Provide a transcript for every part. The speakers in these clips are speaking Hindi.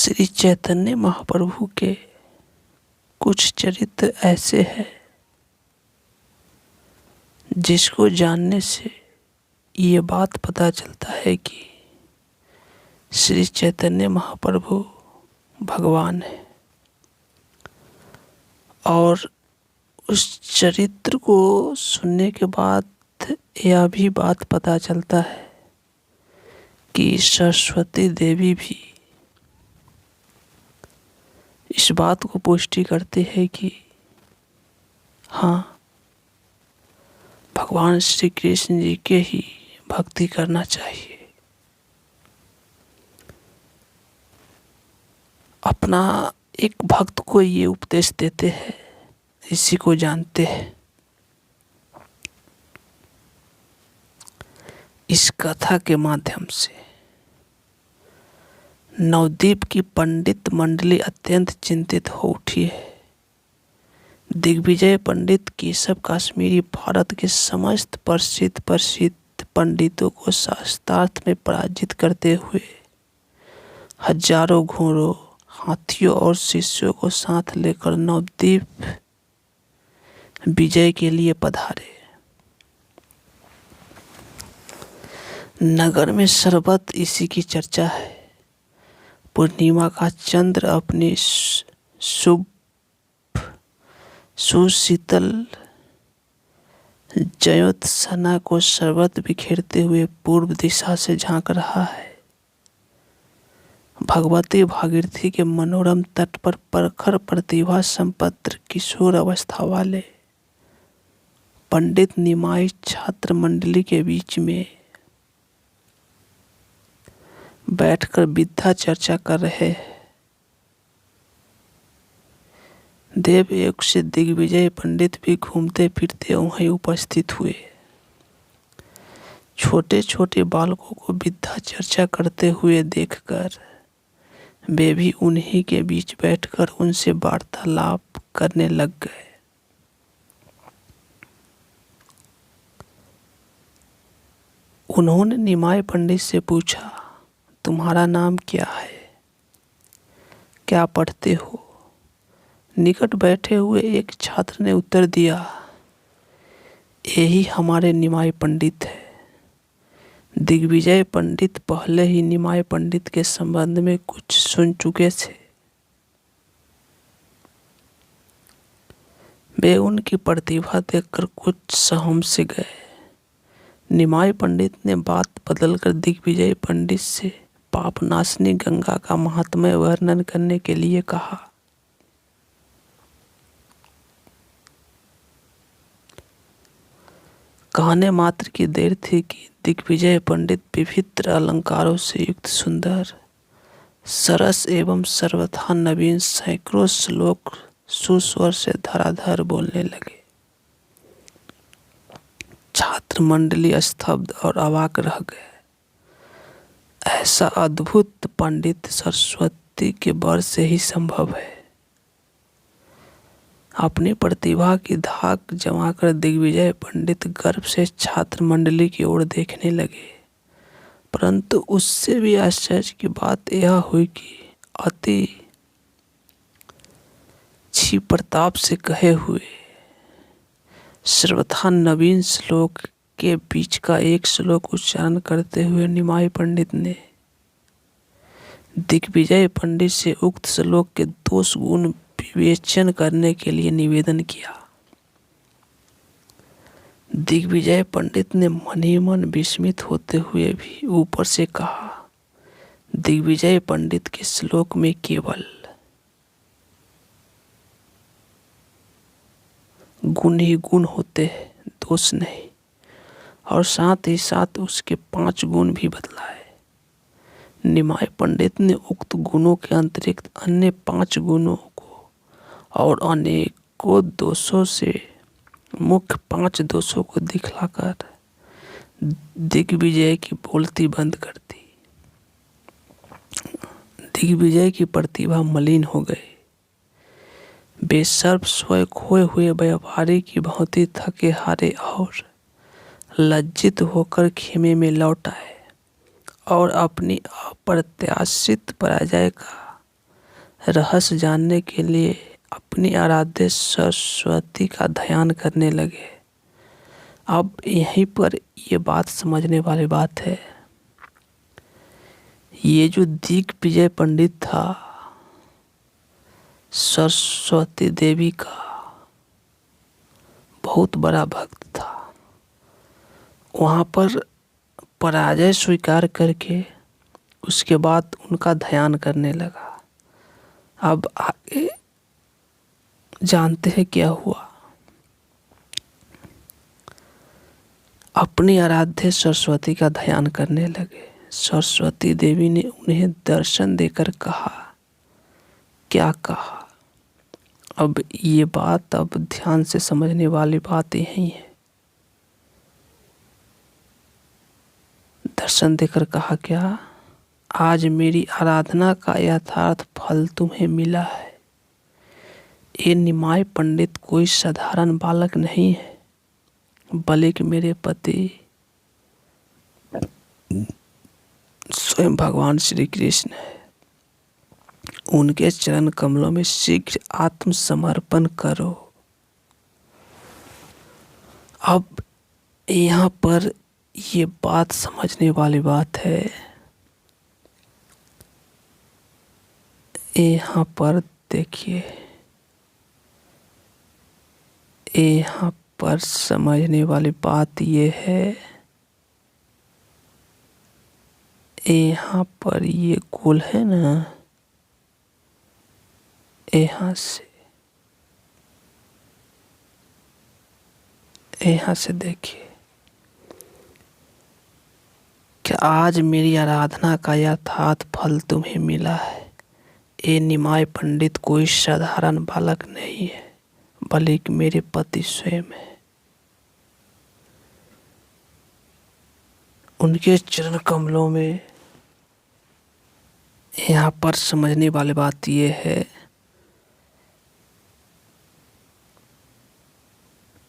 श्री चैतन्य महाप्रभु के कुछ चरित्र ऐसे हैं जिसको जानने से ये बात पता चलता है कि श्री चैतन्य महाप्रभु भगवान है। और उस चरित्र को सुनने के बाद यह भी बात पता चलता है कि सरस्वती देवी भी इस बात को पुष्टि करते हैं कि हाँ, भगवान श्री कृष्ण जी के ही भक्ति करना चाहिए। अपना एक भक्त को ये उपदेश देते हैं, इसी को जानते हैं। इस कथा के माध्यम से नवद्वीप की पंडित मंडली अत्यंत चिंतित हो उठी है। दिग्विजय पंडित केशव काश्मीरी भारत के समस्त प्रसिद्ध पंडितों को शास्त्रार्थ में पराजित करते हुए हजारों घोड़ों, हाथियों और शिष्यों को साथ लेकर नवद्वीप विजय के लिए पधारे। नगर में सर्वत्र इसी की चर्चा है। पूर्णिमा का चंद्र अपनी सुशीतल ज्योत्सना को सर्वत्र बिखेरते हुए पूर्व दिशा से झांक रहा है। भगवती भागीरथी के मनोरम तट पर प्रखर प्रतिभा संपन्न किशोर अवस्था वाले पंडित निमाई छात्र मंडली के बीच में बैठकर विद्या चर्चा कर रहे हैं। देवयोग से दिग्विजय पंडित भी घूमते फिरते वहीं उपस्थित हुए। छोटे छोटे बालकों को विद्या चर्चा करते हुए देखकर वे भी उन्हीं के बीच बैठकर उनसे वार्तालाप करने लग गए। उन्होंने निमाय पंडित से पूछा, तुम्हारा नाम क्या है? क्या पढ़ते हो? निकट बैठे हुए एक छात्र ने उत्तर दिया, यही हमारे निमाय पंडित है। दिग्विजय पंडित पहले ही निमाय पंडित के संबंध में कुछ सुन चुके थे। वे उनकी प्रतिभा देखकर कुछ सहम से गए। निमाय पंडित ने बात बदलकर दिग्विजय पंडित से पापनाशनी गंगा का महात्म्य वर्णन करने के लिए कहा। कहने मात्र की देर थी कि दिग्विजय पंडित विभिन्न अलंकारों से युक्त सुंदर, सरस एवं सर्वथा नवीन सैकड़ों श्लोक सुस्वर से धराधर बोलने लगे। छात्र मंडली स्तब्ध और अवाक रह गए। ऐसा अद्भुत पंडित सरस्वती के वर से ही संभव है। अपनी प्रतिभा की धाक जमाकर दिग्विजय पंडित गर्व से छात्र मंडली की ओर देखने लगे। परंतु उससे भी आश्चर्य की बात यह हुई कि अति छी प्रताप से कहे हुए सर्वथा नवीन श्लोक के बीच का एक श्लोक उच्चारण करते हुए निमाई पंडित ने दिग्विजय पंडित से उक्त श्लोक के दोष गुण विवेचन करने के लिए निवेदन किया। दिग्विजय पंडित ने मन ही मन विस्मित होते हुए भी ऊपर से कहा, दिग्विजय पंडित के श्लोक में केवल गुण ही गुण होते हैं, दोष नहीं। और साथ ही साथ उसके 5 गुण भी बतलाए। निमाय पंडित ने उक्त गुणों के अतिरिक्त अन्य 5 गुणों को और अनेकों दोषों से मुख्य 5 दोषों को दिखलाकर दिग्विजय की बोलती बंद कर दी। दिग्विजय की प्रतिभा मलिन हो गई। वे सर्व स्वयं खोए हुए व्यापारी की भांति थके हारे और लज्जित होकर खेमे में लौट आए और अपनी अप्रत्याशित पराजय का रहस्य जानने के लिए अपनी आराध्य सरस्वती का ध्यान करने लगे। अब यहीं पर ये बात समझने वाली बात है। ये जो दिग्विजय पंडित था सरस्वती देवी का बहुत बड़ा भक्त था। वहाँ पर पराजय स्वीकार करके उसके बाद उनका ध्यान करने लगा। अब आगे जानते हैं क्या हुआ। अपनी आराध्य सरस्वती का ध्यान करने लगे। सरस्वती देवी ने उन्हें दर्शन देकर कहा, क्या कहा? अब ये बात अब ध्यान से समझने वाली बात यही है। दर्शन देकर कहा क्या? आज मेरी आराधना का यथार्थ फल तुम्हें मिला है। ये निमाय पंडित कोई साधारण बालक नहीं है, बल्कि मेरे पति स्वयं भगवान श्री कृष्ण है। उनके चरण कमलों में शीघ्र आत्मसमर्पण करो। अब यहाँ पर ये बात समझने वाली बात है। यहाँ पर देखिए, यहाँ पर समझने वाली बात ये है, यहाँ पर ये गोल है ना, यहाँ से देखिए कि आज मेरी आराधना का यथार्थ फल तुम्हें मिला है। ये निमाय पंडित कोई साधारण बालक नहीं है, बल्कि मेरे पति स्वयं है। उनके चरण कमलों में, यहाँ पर समझने वाली बात ये है,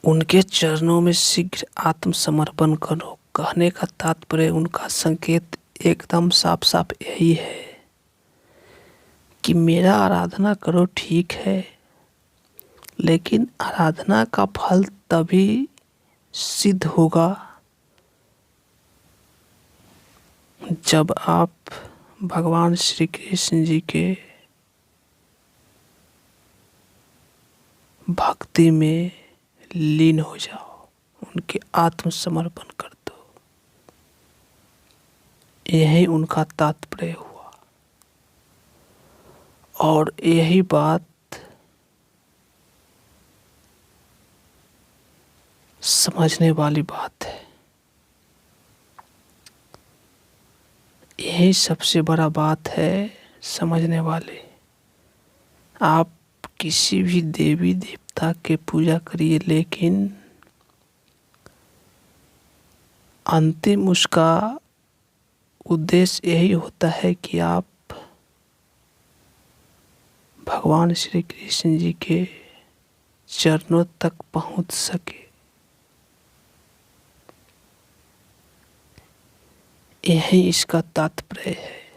उनके चरणों में शीघ्र आत्मसमर्पण करो। कहने का तात्पर्य, उनका संकेत एकदम साफ साफ यही है कि मेरा आराधना करो, ठीक है, लेकिन आराधना का फल तभी सिद्ध होगा जब आप भगवान श्री कृष्ण जी के भक्ति में लीन हो जाओ, उनके आत्मसमर्पण कर दो। यही उनका तात्पर्य हुआ और यही बात समझने वाली बात है। यही सबसे बड़ा बात है समझने वाले। आप किसी भी देवी देवता के पूजा करिए, लेकिन अंतिम उसका उद्देश्य यही होता है कि आप भगवान श्री कृष्ण जी के चरणों तक पहुंच सके। यही इसका तात्पर्य है।